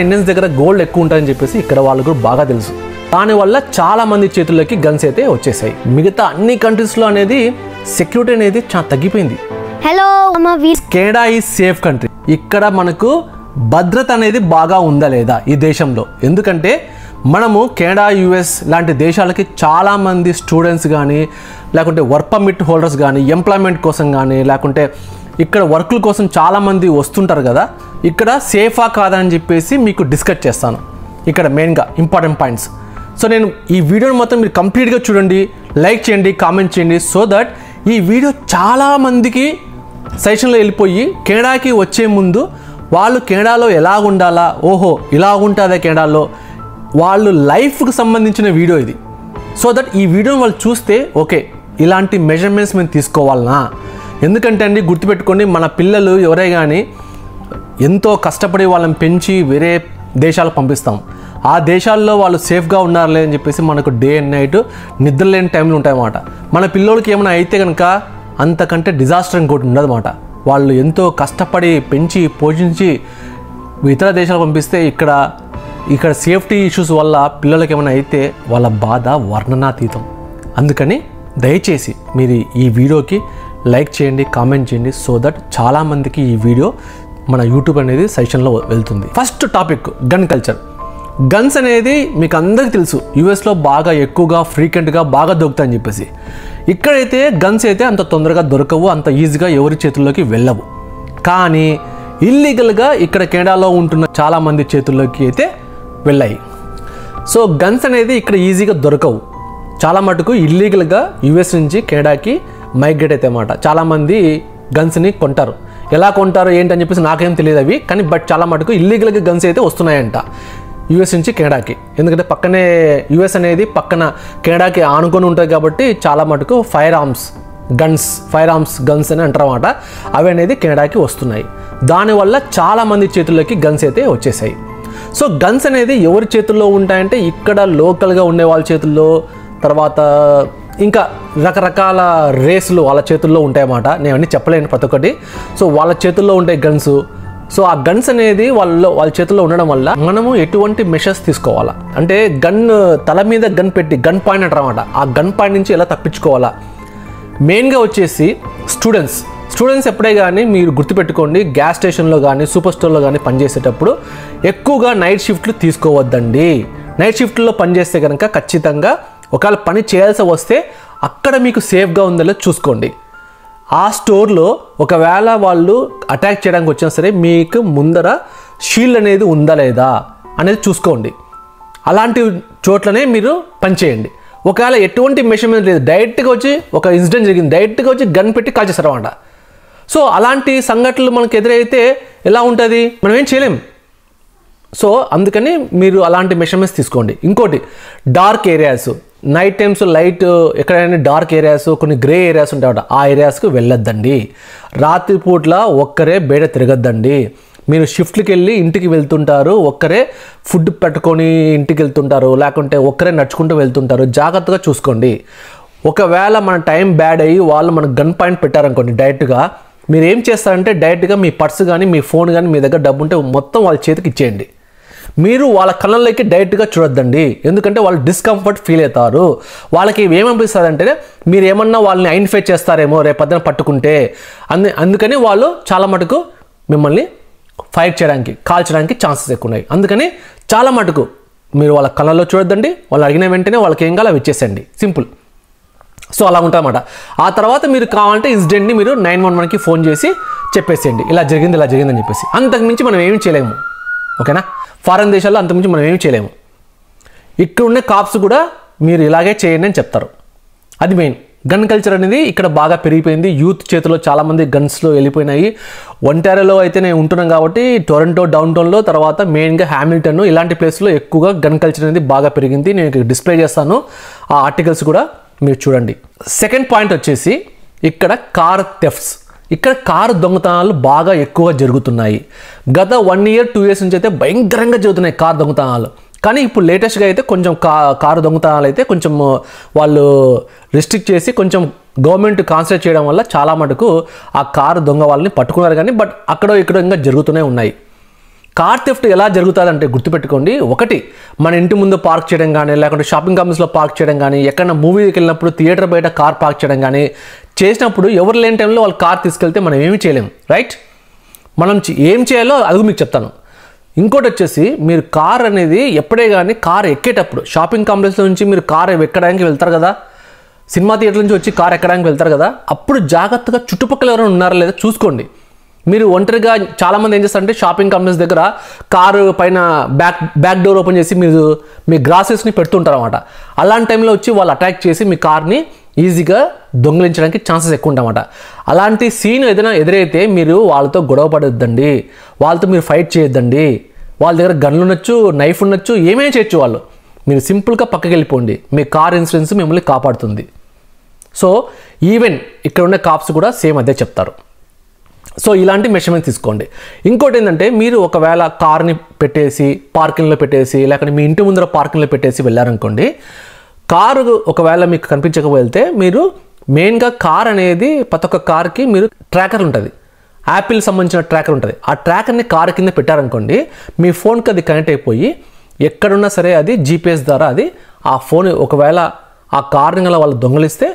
Indians దగ్గర gold ఎక్కువ ఉంటుందని చెప్పేసి ఇక్కడ వాళ్ళకు బాగా తెలుసు. దానివల్ల చాలా మంది చేతుల్లోకి గన్స్ అయితే వచ్చేసాయి. మిగతా అన్ని కంట్రీస్లో అనేది సెక్యూరిటీ అనేది చాలా తగ్గిపోయింది. Hello Canada is safe country. ఇక్కడ మనకు భద్రత అనేది బాగా ఉందా లేదా ఈ దేశంలో? ఎందుకంటే మనము కెనడా, యుఎస్ లాంటి దేశాలకి చాలామంది స్టూడెంట్స్ కానీ, లేకుంటే వర్క్ పర్మిట్ హోల్డర్స్ కానీ, ఎంప్లాయ్మెంట్ కోసం కానీ, లేకుంటే ఇక్కడ వర్కుల కోసం చాలామంది వస్తుంటారు కదా. ఇక్కడ సేఫా కాదని చెప్పేసి మీకు డిస్కస్ చేస్తాను. ఇక్కడ మెయిన్గా ఇంపార్టెంట్ పాయింట్స్. సో నేను ఈ వీడియోని మొత్తం మీరు కంప్లీట్గా చూడండి, లైక్ చేయండి, కామెంట్ చేయండి. సో దట్ ఈ వీడియో చాలామందికి సజెషన్లో వెళ్ళిపోయి కెనడాకి వచ్చే ముందు వాళ్ళు కెనడాలో ఎలా ఉండాలా, ఓహో ఇలా ఉంటుందా కెనడాలో, వాళ్ళు లైఫ్కి సంబంధించిన వీడియో ఇది. సో దట్ ఈ వీడియోని వాళ్ళు చూస్తే ఓకే ఇలాంటి మెజర్మెంట్స్ మేము తీసుకోవాలనా. ఎందుకంటే అండి గుర్తుపెట్టుకోండి, మన పిల్లలు ఎవరే కానీ ఎంతో కష్టపడి వాళ్ళని పెంచి వేరే దేశాలకు పంపిస్తాం. ఆ దేశాల్లో వాళ్ళు సేఫ్గా ఉన్నారులే అని చెప్పేసి మనకు డే అండ్ నైట్ నిద్రలేని టైంలు ఉంటాయన్నమాట. మన పిల్లోడికి ఏమైనా అయితే కనుక అంతకంటే డిజాస్టర్ ఇంకోటి ఉండదన్నమాట. వాళ్ళు ఎంతో కష్టపడి పెంచి పోషించి ఇతర దేశాలకు పంపిస్తే ఇక్కడ సేఫ్టీ ఇష్యూస్ వల్ల పిల్లలకి ఏమైనా అయితే వాళ్ళ బాధ వర్ణనాతీతం. అందుకని దయచేసి మీరు ఈ వీడియోకి లైక్ చేయండి, కామెంట్ చేయండి. సో దట్ చాలామందికి ఈ వీడియో మన యూట్యూబ్ అనేది సజెషన్లో వెళ్తుంది. First topic gun culture. Guns అనేది మీకు అందరికీ తెలుసు యూఎస్లో బాగా ఎక్కువగా ఫ్రీక్వెంట్గా బాగా దొరుకుతాయని చెప్పేసి. ఇక్కడైతే గన్స్ అయితే అంత తొందరగా దొరకవు, అంత ఈజీగా ఎవరి చేతుల్లోకి వెళ్ళవు. కానీ ఇల్లీగల్గా ఇక్కడ కెనడాలో ఉంటున్న చాలామంది చేతుల్లోకి అయితే వెళ్ళాయి. సో గన్స్ అనేది ఇక్కడ ఈజీగా దొరకవు. చాలా మటుకు ఇల్లీగల్గా యూఎస్ నుంచి కెనడాకి మైగ్రేట్ అయితే అన్నమాట. చాలామంది గన్స్ని కొంటారు. ఎలా కొంటారు ఏంటని చెప్పేసి నాకేం తెలియదు అవి, కానీ బట్ చాలా మటుకు ఇల్లీగల్గా గన్స్ అయితే వస్తున్నాయంట యూఎస్ నుంచి కెనడాకి. ఎందుకంటే పక్కనే యూఎస్ అనేది పక్కన కెనడాకి ఆనుకొని ఉంటుంది కాబట్టి చాలా మటుకు ఫైర్ ఆర్మ్స్ గన్స్ అని అంటారు అన్నమాట. అవి అనేది కెనడాకి వస్తున్నాయి. దానివల్ల చాలామంది చేతుల్లోకి గన్స్ అయితే వచ్చేసాయి. సో గన్స్ అనేది ఎవరి చేతుల్లో ఉంటాయంటే ఇక్కడ లోకల్గా ఉండే వాళ్ళ చేతుల్లో, తర్వాత ఇంకా రకరకాల రేసులు వాళ్ళ చేతుల్లో ఉంటాయన్నమాట. నేను అన్నీ చెప్పలేను ప్రతి ఒక్కటి. సో వాళ్ళ చేతుల్లో ఉంటాయి గన్స్. సో ఆ గన్స్ అనేది వాళ్ళ చేతుల్లో ఉండడం వల్ల మనము ఎటువంటి మెషర్స్ తీసుకోవాలా అంటే తల మీద గన్ పెట్టి గన్ పాయింట్ అంటారు అన్నమాట. ఆ గన్ పాయింట్ నుంచి ఎలా తప్పించుకోవాలా. మెయిన్గా వచ్చేసి స్టూడెంట్స్ ఎప్పుడే కానీ మీరు గుర్తుపెట్టుకోండి, గ్యాస్ స్టేషన్లో కానీ సూపర్ స్టోర్లో కానీ పనిచేసేటప్పుడు ఎక్కువగా నైట్ షిఫ్ట్లు తీసుకోవద్దండి. నైట్ షిఫ్ట్లో పనిచేస్తే కనుక ఖచ్చితంగా ఒకవేళ పని చేయాల్సి వస్తే అక్కడ మీకు సేఫ్గా ఉందో చూసుకోండి. ఆ స్టోర్లో ఒకవేళ వాళ్ళు అటాక్ చేయడానికి వచ్చినా సరే మీకు ముందర షీల్డ్ అనేది ఉందా లేదా అనేది చూసుకోండి. అలాంటి చోట్లనే మీరు పనిచేయండి. ఒకవేళ ఎటువంటి మెషర్మెంట్ లేదు, డైరెక్ట్గా వచ్చి ఒక ఇన్సిడెంట్ జరిగింది, డైరెక్ట్గా వచ్చి గన్ పెట్టి కాల్ చేస్తారన్నమాట. సో అలాంటి సంఘటనలు మనకు ఎదురైతే ఎలా ఉంటుంది, మనం ఏం చేయలేం. సో అందుకని మీరు అలాంటి మెషర్మెంట్స్ తీసుకోండి. ఇంకోటి dark areas, night times light ఎక్కడైనా డార్క్ ఏరియాస్, కొన్ని గ్రే ఏరియాస్ ఉంటాయట, ఆ ఏరియాస్కి వెళ్ళొద్దండి. రాత్రిపూట్ల ఒక్కరే బయట తిరగద్దండి. మీరు షిఫ్ట్కి వెళ్ళి ఇంటికి వెళ్తుంటారు, ఒక్కరే ఫుడ్ పెట్టుకొని ఇంటికి వెళ్తుంటారు, లేకుంటే ఒక్కరే నడుచుకుంటూ వెళ్తుంటారు. జాగ్రత్తగా చూసుకోండి. ఒకవేళ మన టైం బ్యాడ్ అయ్యి వాళ్ళు మనకు గన్ పాయింట్ పెట్టారనుకోండి, డైరెక్ట్గా మీరు ఏం చేస్తారంటే డైరెక్ట్గా మీ పర్స్ కానీ మీ ఫోన్ కానీ మీ దగ్గర డబ్బు ఉంటే మొత్తం వాళ్ళ చేతికి ఇచ్చేయండి. మీరు వాళ్ళ కళ్ళల్లోకి డైరెక్ట్గా చూడొద్దండి. ఎందుకంటే వాళ్ళు డిస్కంఫర్ట్ ఫీల్ అవుతారు. వాళ్ళకి ఏమనిపిస్తుంది అంటే మీరు ఏమన్నా వాళ్ళని ఐడెంటిఫై చేస్తారేమో రేపొద్దున పట్టుకుంటే. అందుకని వాళ్ళు చాలా మటుకు మిమ్మల్ని ఫైట్ చేయడానికి, కాల్చడానికి ఛాన్సెస్ ఎక్కువ ఉన్నాయి. అందుకని చాలా మటుకు మీరు వాళ్ళ కళ్ళల్లో చూడొద్దండి. వాళ్ళు అడిగిన వెంటనే వాళ్ళకి ఏం కావాలో అవి ఇచ్చేసేయండి, సింపుల్. సో అలా ఉంటామన్నమాట. ఆ తర్వాత మీరు కావాలంటే ఇన్సిడెంట్ని మీరు 911కి ఫోన్ చేసి చెప్పేసేయండి, ఇలా జరిగింది అని చెప్పేసి. అంతకుమించి మనం ఏమీ చేయలేము, ఓకేనా. ఫారెన్ దేశాల్లో అంతకుమించి మనం ఏమీ చేయలేము. ఇక్కడ ఉన్న కాప్స్ కూడా మీరు ఇలాగే చేయండి అని చెప్తారు. అది మెయిన్. గన్ కల్చర్ అనేది ఇక్కడ బాగా పెరిగిపోయింది. యూత్ చేతిలో చాలామంది గన్స్లో వెళ్ళిపోయినాయి. ఒంటారియోలో అయితే నేను ఉంటున్నాను కాబట్టి టొరంటో డౌన్ టౌన్లో, తర్వాత మెయిన్గా హ్యామిల్టన్ ఇలాంటి ప్లేస్లో ఎక్కువగా గన్ కల్చర్ అనేది బాగా పెరిగింది. నేను డిస్ప్లే చేస్తాను ఆ ఆర్టికల్స్ కూడా, మీరు చూడండి. సెకండ్ పాయింట్ వచ్చేసి ఇక్కడ కార్ థెఫ్ట్స్. ఇక్కడ కారు దొంగతనాలు బాగా ఎక్కువగా జరుగుతున్నాయి. గత 1 year 2 years నుంచి అయితే భయంకరంగా జరుగుతున్నాయి కారు దొంగతనాలు. కానీ ఇప్పుడు లేటెస్ట్గా అయితే కొంచెం కారు దొంగతనాలు అయితే కొంచెం వాళ్ళు రిస్ట్రిక్ట్ చేసి కొంచెం గవర్నమెంట్ కాన్సన్ట్రేట్ చేయడం వల్ల చాలా మటుకు ఆ కారు దొంగ వాళ్ళని పట్టుకున్నారు. కానీ బట్ అక్కడో ఇక్కడో ఇంకా జరుగుతూనే ఉన్నాయి. కార్ థెఫ్ట్ ఎలా జరుగుతుందంటే గుర్తుపెట్టుకోండి, ఒకటి మన ఇంటి ముందు పార్క్ చేయడం కానీ, లేకుంటే షాపింగ్ కాంప్లెక్స్లో పార్క్ చేయడం కానీ, ఎక్కడైనా మూవీకి వెళ్ళినప్పుడు థియేటర్ బయట కార్ పార్క్ చేయడం కానీ చేసినప్పుడు ఎవరు లేని టైంలో వాళ్ళు కార్ తీసుకెళ్తే మనం ఏమీ చేయలేము, రైట్? మనం ఏం చేయాలో అది మీకు చెప్తాను. ఇంకోటి వచ్చేసి, మీరు కార్ అనేది ఎప్పుడే కానీ కార్ ఎక్కేటప్పుడు షాపింగ్ కాంప్లెక్స్లో నుంచి మీరు కార్ ఎక్కడానికి వెళ్తారు కదా, సినిమా థియేటర్ నుంచి వచ్చి కార్ ఎక్కడానికి వెళ్తారు కదా, అప్పుడు జాగ్రత్తగా చుట్టుపక్కల ఎవరైనా ఉన్నారా లేదా చూసుకోండి. మీరు ఒంటరిగా చాలామంది ఏం చేస్తారంటే షాపింగ్ కాంప్లెక్స్ దగ్గర కారు పైన బ్యాక్ డోర్ ఓపెన్ చేసి మీ గ్రాసెస్ని పెడుతుంటారు అన్నమాట. అలాంటి టైంలో వచ్చి వాళ్ళు అటాక్ చేసి మీ కార్ని ఈజీగా దొంగిలించడానికి ఛాన్సెస్ ఎక్కువ ఉంటాయన్నమాట. అలాంటి సీన్ ఏదైనా ఎదురైతే మీరు వాళ్ళతో గొడవ పడొద్దండి, వాళ్ళతో మీరు ఫైట్ చేయొద్దండి. వాళ్ళ దగ్గర గన్లు ఉండొచ్చు, నైఫ్ ఉండొచ్చు, ఏమేమి చేయొచ్చు. వాళ్ళు మీరు సింపుల్గా పక్కకి వెళ్ళిపోండి, మీ కార్ ఇన్సూరెన్స్ మిమ్మల్ని కాపాడుతుంది. సో ఈవెన్ ఇక్కడ ఉండే కాప్స్ కూడా సేమ్ అదే చెప్తారు. సో ఇలాంటి మెషర్మెంట్స్ తీసుకోండి. ఇంకోటి ఏంటంటే, మీరు ఒకవేళ కార్ని పెట్టేసి పార్కింగ్లో పెట్టేసి, లేకపోతే మీ ఇంటి ముందర పార్కింగ్లో పెట్టేసి వెళ్ళారనుకోండి, కారు ఒకవేళ మీకు కనిపించకపోతే మీరు మెయిన్గా కార్ అనేది ప్రతి ఒక్క కార్కి మీరు ట్రాకర్ ఉంటుంది, యాపిల్ సంబంధించిన ట్రాకర్ ఉంటుంది. ఆ ట్రాకర్ని కారు కింద పెట్టారనుకోండి, మీ ఫోన్కి అది కనెక్ట్ అయిపోయి ఎక్కడున్నా సరే అది జీపీఎస్ ద్వారా అది ఆ ఫోన్ ఒకవేళ ఆ కార్ని గల వాళ్ళు దొంగలిస్తే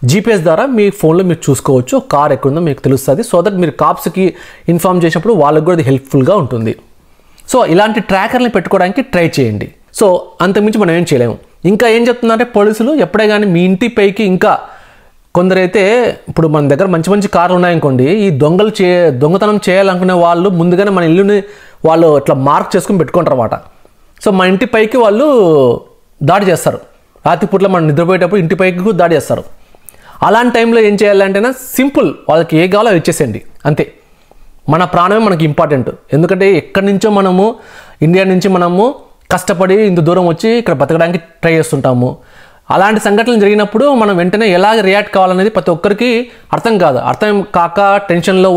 జీపీఎస్ ద్వారా మీ ఫోన్లో మీరు చూసుకోవచ్చు కార్ ఎక్కడుందో మీకు తెలుస్తుంది. సో దట్ మీరు కాప్స్కి ఇన్ఫార్మ్ చేసినప్పుడు వాళ్ళకి కూడా అది హెల్ప్ఫుల్గా ఉంటుంది. సో ఇలాంటి ట్రాకర్ని పెట్టుకోవడానికి ట్రై చేయండి. సో అంతకుమించి మనం ఏం చేయలేము. ఇంకా ఏం చెప్తున్నారంటే పోలీసులు, ఎప్పుడే కానీ మీ ఇంటి పైకి ఇంకా కొందరైతే, ఇప్పుడు మన దగ్గర మంచి మంచి కార్లు ఉన్నాయనుకోండి, ఈ దొంగతనం చేయాలనుకునే వాళ్ళు ముందుగానే మన ఇల్లుని వాళ్ళు ఇట్లా మార్క్ చేసుకుని పెట్టుకుంటారు అన్నమాట. సో మన ఇంటి పైకి వాళ్ళు దాడి చేస్తారు, రాత్రిపూట్ల మనం నిద్రపోయేటప్పుడు ఇంటి పైకి దాడి చేస్తారు. అలాంటి టైంలో ఏం చేయాలంటేనా, సింపుల్, వాళ్ళకి ఏ కావాలో అవి ఇచ్చేసేయండి అంతే. మన ప్రాణమే మనకి ఇంపార్టెంట్. ఎందుకంటే ఎక్కడి నుంచో మనము ఇండియా నుంచి మనము కష్టపడి ఇంత దూరం వచ్చి ఇక్కడ బతకడానికి ట్రై చేస్తుంటాము. అలాంటి సంఘటనలు జరిగినప్పుడు మనం వెంటనే ఎలా రియాక్ట్ కావాలనేది ప్రతి ఒక్కరికి అర్థం కాదు. అర్థం కాక టెన్షన్లో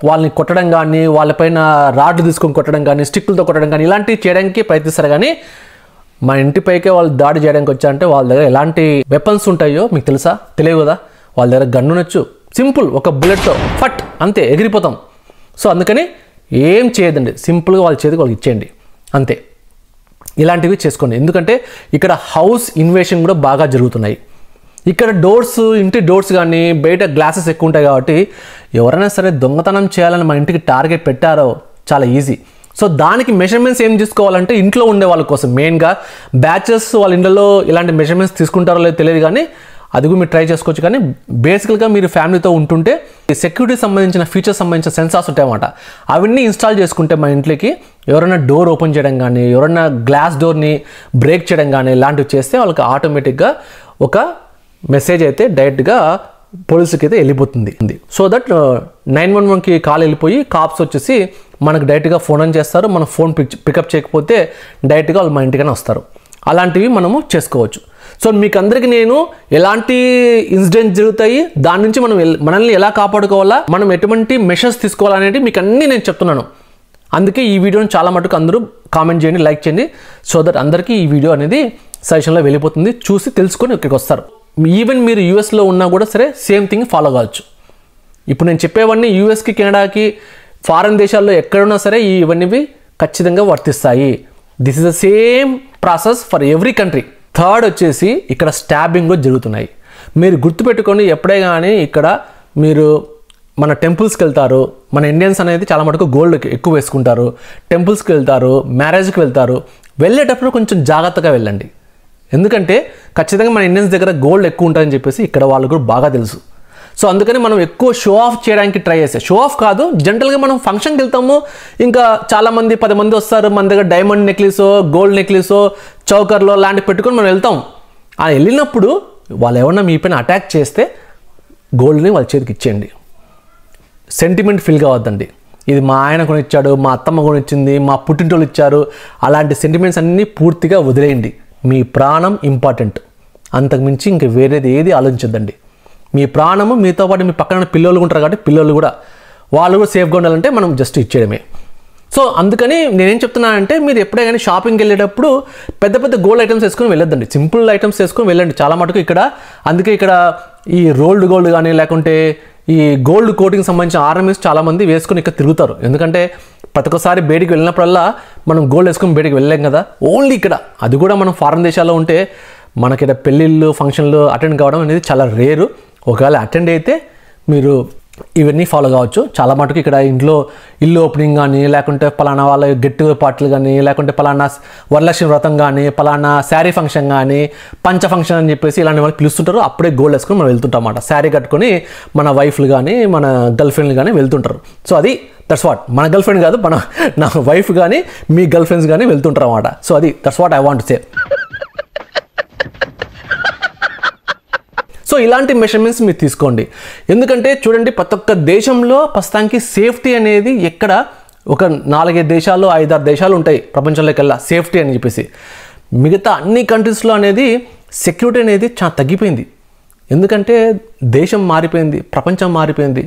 వాళ్ళని కొట్టడం కానీ, వాళ్ళపైన రాడ్లు తీసుకొని కొట్టడం కానీ, స్టిక్కులతో కొట్టడం కానీ ఇలాంటివి చేయడానికి ప్రయత్నిస్తారు. కానీ మా ఇంటిపైకే వాళ్ళు దాడి చేయడానికి వచ్చారంటే వాళ్ళ దగ్గర ఎలాంటి వెపన్స్ ఉంటాయో మీకు తెలుసా? తెలియదు కదా. వాళ్ళ దగ్గర గన్ను నచ్చు, సింపుల్ ఒక బుల్లెట్తో ఫట్ అంతే ఎగిరిపోతాం. సో అందుకని ఏం చేయదండి, సింపుల్గా వాళ్ళ చేతికి వాళ్ళకి ఇచ్చేయండి అంతే. ఇలాంటివి చేసుకోండి. ఎందుకంటే ఇక్కడ హౌస్ ఇన్వేషన్ కూడా బాగా జరుగుతున్నాయి. ఇక్కడ ఇంటి డోర్స్ కానీ బయట గ్లాసెస్ ఎక్కువ ఉంటాయి కాబట్టి ఎవరైనా సరే దొంగతనం చేయాలని మన ఇంటికి టార్గెట్ పెట్టారో చాలా ఈజీ. సో దానికి మెజర్మెంట్స్ ఏం తీసుకోవాలంటే, ఇంట్లో ఉండే వాళ్ళ కోసం మెయిన్గా బ్యాచెస్ వాళ్ళ ఇంట్లో ఇలాంటి మెజర్మెంట్స్ తీసుకుంటారో లేదో తెలియదు, కానీ అది కూడా మీరు ట్రై చేసుకోవచ్చు. కానీ బేసికల్గా మీరు ఫ్యామిలీతో ఉంటుంటే సెక్యూరిటీ సంబంధించిన ఫీచర్స్ సంబంధించిన సెన్సార్స్ ఉంటాయన్నమాట. అవన్నీ ఇన్స్టాల్ చేసుకుంటే మన ఇంట్లోకి ఎవరైనా డోర్ ఓపెన్ చేయడం కానీ, ఎవరైనా గ్లాస్ డోర్ని బ్రేక్ చేయడం కానీ ఇలాంటివి చేస్తే వాళ్ళకి ఆటోమేటిక్గా ఒక మెసేజ్ అయితే డైరెక్ట్గా పోలీసులకి అయితే వెళ్ళిపోతుంది. సో దట్ 911కి కాల్ వెళ్ళిపోయి కాప్స్ వచ్చేసి మనకు డైరెక్ట్గా ఫోన్ ఆన్ చేస్తారు. మన ఫోన్ పికప్ చేయకపోతే డైరెక్ట్గా వాళ్ళు మా ఇంటికైనా వస్తారు. అలాంటివి మనము చేసుకోవచ్చు. సో మీకు అందరికీ నేను ఎలాంటి ఇన్సిడెంట్స్ జరుగుతాయి, దాని నుంచి మనల్ని ఎలా కాపాడుకోవాలా, మనం ఎటువంటి మెషర్స్ తీసుకోవాలనేది మీకు అన్నీ నేను చెప్తున్నాను. అందుకే ఈ వీడియోని చాలా మటుకు అందరూ కామెంట్ చేయండి, లైక్ చేయండి. సో దట్ అందరికీ ఈ వీడియో అనేది సజెషన్లో వెళ్ళిపోతుంది, చూసి తెలుసుకొని ఇక్కడికి వస్తారు. ఈవెన్ మీరు యూఎస్లో ఉన్నా కూడా సరే సేమ్ థింగ్ ఫాలో కావచ్చు. ఇప్పుడు నేను చెప్పేవన్నీ యూఎస్కి, కెనడాకి, ఫారెన్ దేశాల్లో ఎక్కడున్నా సరే ఇవన్నీ ఖచ్చితంగా వర్తిస్తాయి. This is the same process for every country. Third వచ్చేసి ఇక్కడ స్టాబింగ్ కూడా జరుగుతున్నాయి. మీరు గుర్తుపెట్టుకొని ఎప్పుడే కానీ ఇక్కడ మీరు మన టెంపుల్స్కి వెళ్తారు, మన ఇండియన్స్ అనేది చాలా మటుకు గోల్డ్ ఎక్కువ వేసుకుంటారు, టెంపుల్స్కి వెళ్తారు, మ్యారేజ్కి వెళ్తారు. వెళ్ళేటప్పుడు కొంచెం జాగ్రత్తగా వెళ్ళండి. ఎందుకంటే ఖచ్చితంగా మన ఇండియన్స్ దగ్గర గోల్డ్ ఎక్కువ ఉంటుందని చెప్పేసి ఇక్కడ వాళ్ళు కూడా బాగా తెలుసు. సో అందుకని మనం ఎక్కువ షో ఆఫ్ చేయడానికి ట్రై చేస్తాం. షో ఆఫ్ కాదు, జనరల్గా మనం ఫంక్షన్కి వెళ్తాము, ఇంకా చాలామంది 10 మంది వస్తారు, మన దగ్గర డైమండ్ నెక్లెసో, గోల్డ్ నెక్లెసో, చౌకర్లో లాంటివి పెట్టుకొని మనం వెళ్తాం. అలా వెళ్ళినప్పుడు వాళ్ళు ఎవరన్నా మీ పైన అటాక్ చేస్తే గోల్డ్ని వాళ్ళ చేతికి ఇచ్చేయండి. సెంటిమెంట్ ఫీల్ కావద్దండి. ఇది మా ఆయన కొనిచ్చాడు, మా అత్తమ్మ కొనిచ్చింది, మా పుట్టింటోళ్ళు ఇచ్చారు, అలాంటి సెంటిమెంట్స్ అన్నీ పూర్తిగా వదిలేయండి. మీ ప్రాణం ఇంపార్టెంట్, అంతకుమించి ఇంక వేరేది ఏది ఆలోచించద్దండి. మీ ప్రాణము, మీతో పాటు మీ పక్కన పిల్లలు ఉంటారు కాబట్టి పిల్లలు కూడా వాళ్ళు కూడా సేఫ్గా ఉండాలంటే మనం జస్ట్ ఇచ్చేయడమే. సో అందుకని నేనేం చెప్తున్నానంటే, మీరు ఎప్పుడే కానీ షాపింగ్కి వెళ్ళేటప్పుడు పెద్ద పెద్ద గోల్డ్ ఐటమ్స్ వేసుకొని వెళ్ళొద్దండి, సింపుల్ ఐటమ్స్ వేసుకొని వెళ్ళండి చాలా మటుకు ఇక్కడ. అందుకే ఇక్కడ ఈ రోల్డ్ గోల్డ్ కానీ లేకుంటే ఈ గోల్డ్ కోటింగ్ సంబంధించిన ఆర్నమెంట్స్ చాలామంది వేసుకొని ఇక్కడ తిరుగుతారు. ఎందుకంటే ప్రతి ఒక్కసారి బయటికి వెళ్ళినప్పుడల్లా మనం గోల్డ్ వేసుకొని బయటికి వెళ్ళలేం కదా. ఓన్లీ ఇక్కడ, అది కూడా మనం ఫారెన్ దేశాల్లో ఉంటే మనకి ఇక్కడ పెళ్ళిళ్ళు ఫంక్షన్లు అటెండ్ కావడం అనేది చాలా రేరు. ఒకవేళ అటెండ్ అయితే మీరు ఇవన్నీ ఫాలో కావచ్చు. చాలా మటుకు ఇక్కడ ఇంట్లో ఇల్లు ఓపెనింగ్ కానీ, లేకుంటే పలానా వాళ్ళ గెట్ టుగెదర్ పార్టీలు కానీ, లేకుంటే పలానా వరలక్ష్మి వ్రతం కానీ, పలానా శారీ ఫంక్షన్ కానీ, పంచ ఫంక్షన్ అని చెప్పేసి ఇలాంటి వాళ్ళు పిలుస్తుంటారు. అప్పుడే గోల్డ్ వేసుకొని మనం వెళ్తుంటాం అన్నమాట. శారీ కట్టుకొని మన వైఫ్లు కానీ మన గర్ల్ ఫ్రెండ్లు కానీ వెళ్తుంటారు. సో అది దట్స్ వాట్, మన గర్ల్ ఫ్రెండ్ కాదు, నా వైఫ్ కానీ మీ గర్ల్ ఫ్రెండ్స్ కానీ వెళ్తుంటారు అన్నమాట. సో అది that's what I want to say. So ఇలాంటి మెషర్మెంట్స్ మీరు తీసుకోండి. ఎందుకంటే చూడండి, ప్రతి ఒక్క దేశంలో ప్రస్తుతానికి సేఫ్టీ అనేది ఎక్కడ ఒక 4-5 దేశాలు 5-6 దేశాలు ఉంటాయి ప్రపంచంలోకెల్లా సేఫ్టీ అని చెప్పేసి. మిగతా అన్ని కంట్రీస్లో అనేది సెక్యూరిటీ అనేది చాలా తగ్గిపోయింది. ఎందుకంటే దేశం మారిపోయింది, ప్రపంచం మారిపోయింది,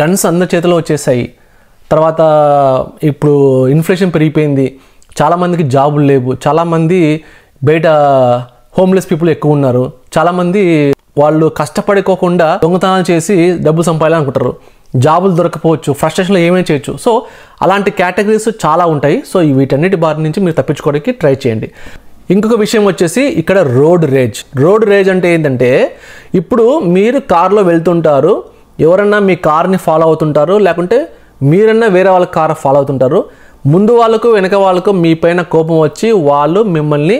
గన్స్ అందరి చేతిలో వచ్చేసాయి. తర్వాత ఇప్పుడు ఇన్ఫ్లేషన్ పెరిగిపోయింది, చాలామందికి జాబులు లేవు, చాలామంది బయట హోమ్లెస్ పీపుల్ ఎక్కువ ఉన్నారు, చాలామంది వాళ్ళు కష్టపడుకోకుండా దొంగతనాలు చేసి డబ్బు సంపాదాలనుకుంటారు, జాబులు దొరకపోవచ్చు, ఫ్రస్ట్రేషన్లో ఏమేమి చేయొచ్చు. సో అలాంటి కేటగిరీస్ చాలా ఉంటాయి. సో వీటన్నిటి బారి నుంచి మీరు తప్పించుకోవడానికి ట్రై చేయండి. ఇంకొక విషయం వచ్చేసి ఇక్కడ రోడ్ రేజ్. రోడ్ రేజ్ అంటే ఏంటంటే, ఇప్పుడు మీరు కార్లో వెళ్తుంటారు, ఎవరన్నా మీ కార్ని ఫాలో అవుతుంటారు, లేకుంటే మీరన్నా వేరే వాళ్ళ కార్ ఫాలో అవుతుంటారు. ముందు వాళ్ళకు వెనక వాళ్ళకు మీ పైన కోపం వచ్చి వాళ్ళు మిమ్మల్ని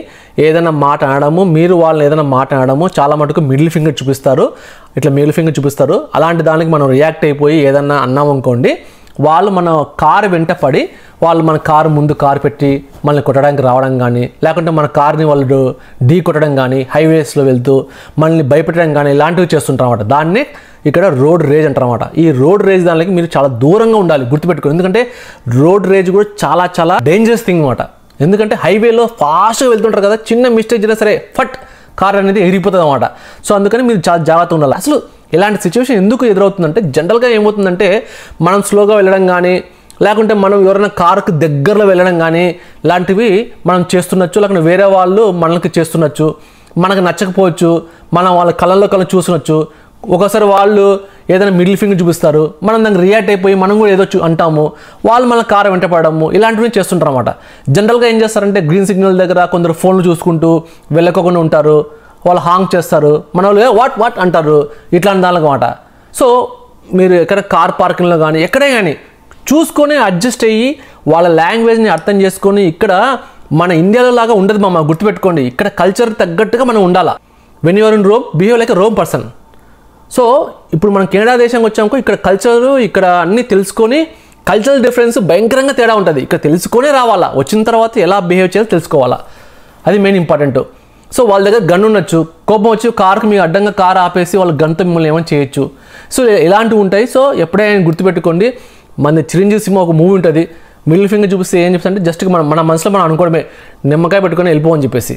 ఏదైనా మాట అనడము, మీరు వాళ్ళని ఏదైనా మాట అనడము, చాలా మటుకు మిడిల్ ఫింగర్ చూపిస్తారు, ఇట్లా మిడిల్ ఫింగర్ చూపిస్తారు. అలాంటి దానికి మనం రియాక్ట్ అయిపోయి ఏదన్నా అన్నామనుకోండి, వాళ్ళు మన కారు వెంట పడి వాళ్ళు మన కారు ముందు కారు పెట్టి మనల్ని కొట్టడానికి రావడం కానీ, లేకుంటే మన కార్ని వాళ్ళు ఢీ కొట్టడం కానీ, హైవేస్లో వెళ్తూ మనల్ని భయపెట్టడం కానీ ఇలాంటివి చేస్తుంటారు అన్నమాట. దాన్నే ఇక్కడ రోడ్ రేజ్ అంటారన్నమాట. ఈ రోడ్ రేజ్ దానికి మీరు చాలా దూరంగా ఉండాలి, గుర్తుపెట్టుకోండి. ఎందుకంటే రోడ్ రేజ్ కూడా చాలా చాలా డేంజరస్ థింగ్ అన్నమాట. ఎందుకంటే హైవేలో ఫాస్ట్గా వెళ్తుంటారు కదా, చిన్న మిస్టేక్ అయినా సరే ఫట్ కార్ అనేది ఎగిరిపోతుంది అన్నమాట. సో అందుకని మీరు చాలా జాగ్రత్తగా ఉండాలి. అసలు ఇలాంటి సిచ్యువేషన్ ఎందుకు ఎదురవుతుందంటే, జనరల్గా ఏమవుతుందంటే మనం స్లోగా వెళ్ళడం కానీ, లేకుంటే మనం ఎవరైనా కారుకి దగ్గరలో వెళ్ళడం కానీ ఇలాంటివి మనం చేస్తుండొచ్చు, లేకుంటే వేరే వాళ్ళు మనకి చేస్తుండొచ్చు, మనకు నచ్చకపోవచ్చు, మనం వాళ్ళ కళ్ళల్లో కళ్ళు చూస్తుండొచ్చు. ఒకసారి వాళ్ళు ఏదైనా మిడిల్ ఫింగర్ చూపిస్తారు, మనం దానికి రియాక్ట్ అయిపోయి మనం కూడా ఏదో అంటాము, వాళ్ళు మన కారు వెంట పడము, ఇలాంటివి చేస్తుంటారు అన్నమాట. జనరల్గా ఏం చేస్తారంటే గ్రీన్ సిగ్నల్ దగ్గర కొందరు ఫోన్లు చూసుకుంటూ వెళ్ళకోకుండా ఉంటారు, వాళ్ళు హాంగ్ చేస్తారు, మన వాళ్ళు వాట్ వాట్ అంటారు, ఇట్లాంటి దానికి అన్నమాట. సో మీరు ఎక్కడ కార్ పార్కింగ్లో కానీ ఎక్కడే కానీ చూసుకొని అడ్జస్ట్ అయ్యి వాళ్ళ లాంగ్వేజ్ని అర్థం చేసుకొని, ఇక్కడ మన ఇండియాలో లాగా ఉండదు మామ, గుర్తుపెట్టుకోండి. ఇక్కడ కల్చర్ తగ్గట్టుగా మనం ఉండాలా. When you're in Rome behave like a Rome person. So ఇప్పుడు మనం కెనడా దేశానికి వచ్చాము, ఇక్కడ కల్చరు ఇక్కడ అన్నీ తెలుసుకొని, కల్చరల్ డిఫరెన్స్ భయంకరంగా తేడా ఉంటుంది, ఇక్కడ తెలుసుకొనే రావాలా. వచ్చిన తర్వాత ఎలా బిహేవ్ చేయాలో తెలుసుకోవాలా, అది మెయిన్ ఇంపార్టెంట్. సో వాళ్ళ దగ్గర గన్ ఉండొచ్చు, కోపం వచ్చి కార్కి మీకు అడ్డంగా కార్ ఆపేసి వాళ్ళ గన్తో మిమ్మల్ని ఏమైనా చేయొచ్చు. సో ఇలాంటివి ఉంటాయి. సో ఎప్పుడైనా గుర్తుపెట్టుకోండి, మన చిరంజీవి సినిమా ఒక మూవీ ఉంటుంది, మిడిల్ ఫింగర్ చూపిస్తే ఏం చెప్తా అంటే జస్ట్ మన మనసులో మనం అనుకోవడమే, నిమ్మకాయ పెట్టుకొని వెళ్ళిపోవని చెప్పేసి.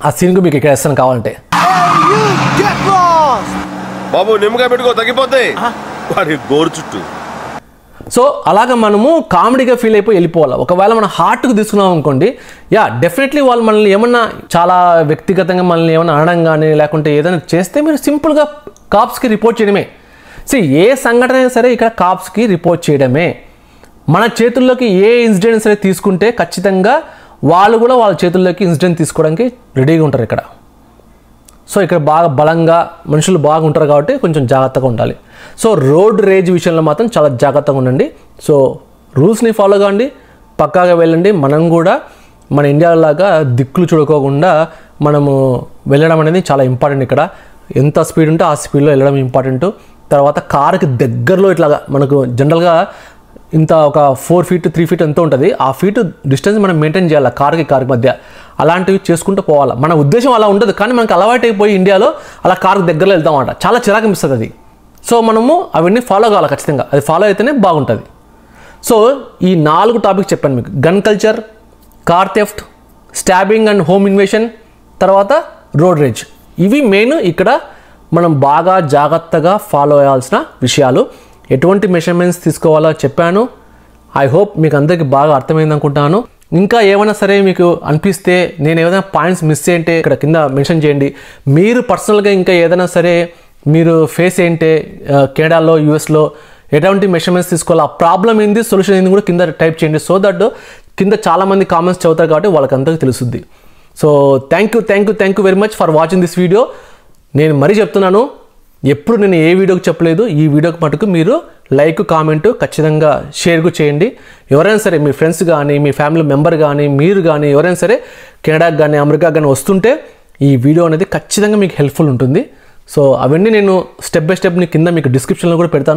ఆ సీన్కు మీకు ఇక్కడ వేస్తాను కావాలంటే. బాబు నిమ్మకాయ పెట్టుకో తగ్గిపోతాయి వాడి గోరు చుట్టూ. సో అలాగా మనము కామెడీగా ఫీల్ అయిపోయి వెళ్ళిపోవాలి. ఒకవేళ మనం హార్ట్కు తీసుకున్నాం అనుకోండి, యా డెఫినెట్లీ వాళ్ళు మనల్ని ఏమన్నా చాలా వ్యక్తిగతంగా మనల్ని ఏమన్నా అనడం కానీ, లేకుంటే ఏదైనా చేస్తే మీరు సింపుల్గా కాప్స్కి రిపోర్ట్ చేయడమే. సో ఏ సంఘటన అయినా సరే ఇక్కడ కాప్స్కి రిపోర్ట్ చేయడమే. మన చేతుల్లోకి ఏ ఇన్సిడెంట్ సరే తీసుకుంటే ఖచ్చితంగా వాళ్ళు కూడా వాళ్ళ చేతుల్లోకి ఇన్సిడెంట్ తీసుకోవడానికి రెడీగా ఉంటారు ఇక్కడ. సో ఇక్కడ బాగా బలంగా మనుషులు బాగా ఉంటారు కాబట్టి కొంచెం జాగ్రత్తగా ఉండాలి. సో రోడ్ రేజ్ విషయంలో మాత్రం చాలా జాగ్రత్తగా ఉండండి. సో రూల్స్ని ఫాలో కావండి, పక్కాగా వెళ్ళండి. మనం కూడా మన ఇండియాలాగా దిక్కులు చూడుకోకుండా మనము వెళ్ళడం అనేది చాలా ఇంపార్టెంట్. ఇక్కడ ఎంత స్పీడ్ ఉంటే ఆ స్పీడ్లో వెళ్ళడం ఇంపార్టెంట్. తర్వాత కారుకి దగ్గరలో ఇట్లాగా మనకు జనరల్గా ఇంత ఒక 4 feet 3 feet ఎంతో ఉంటుంది, ఆ ఫీట్ డిస్టెన్స్ మనం మెయింటైన్ చేయాలి కార్కి మధ్య. అలాంటివి చేసుకుంటూ పోవాలి. మన ఉద్దేశం అలా ఉండదు, కానీ మనకు అలవాటు అయిపోయి ఇండియాలో అలా కార్కి దగ్గరలో వెళ్తామన్నమాట, చాలా చిరాకు అనిపిస్తుంది అది. సో మనము అవన్నీ ఫాలో కావాలి ఖచ్చితంగా, అది ఫాలో అయితేనే బాగుంటుంది. సో ఈ 4 టాపిక్స్ చెప్పాను మీకు: gun culture, car theft, stabbing and home invasion, తర్వాత రోడ్ రేజ్. ఇవి మెయిన్ ఇక్కడ మనం బాగా జాగ్రత్తగా ఫాలో అయ్యాల్సిన విషయాలు. ఎటువంటి మెషర్మెంట్స్ తీసుకోవాలో చెప్పాను. ఐ హోప్ మీకు అందరికీ బాగా అర్థమైంది అనుకుంటాను. ఇంకా ఏమైనా సరే మీకు అనిపిస్తే, నేను ఏదైనా పాయింట్స్ మిస్ అయ్యింటే ఇక్కడ కింద మెన్షన్ చేయండి. మీరు పర్సనల్గా ఇంకా ఏదైనా సరే మీరు ఫేస్ ఏంటి, కెనడాలో యూఎస్లో ఎటువంటి మెషర్మెంట్స్ తీసుకోవాలి, ఆ ప్రాబ్లం ఏంది, సొల్యూషన్ ఏంది కూడా కింద టైప్ చేయండి. సో దట్ కింద చాలామంది కామెంట్స్ చదువుతారు కాబట్టి వాళ్ళకందరికీ తెలుస్తుంది. So thank you very much for watching this video. నేను మరీ చెప్తున్నాను, ఎప్పుడు నేను ఏ వీడియోకి చెప్పలేదు, ఈ వీడియోకి మటుకు మీరు లైక్ కామెంట్ ఖచ్చితంగా షేర్ చేయండి. ఎవరైనా సరే మీ ఫ్రెండ్స్ కానీ, మీ ఫ్యామిలీ మెంబర్ కానీ, మీరు కానీ ఎవరైనా సరే కెనడాకి కానీ అమెరికా కానీ వస్తుంటే ఈ వీడియో అనేది ఖచ్చితంగా మీకు హెల్ప్ఫుల్ ఉంటుంది. సో అవన్నీ నేను స్టెప్ బై స్టెప్ కింద మీకు డిస్క్రిప్షన్లో కూడా పెడతాను.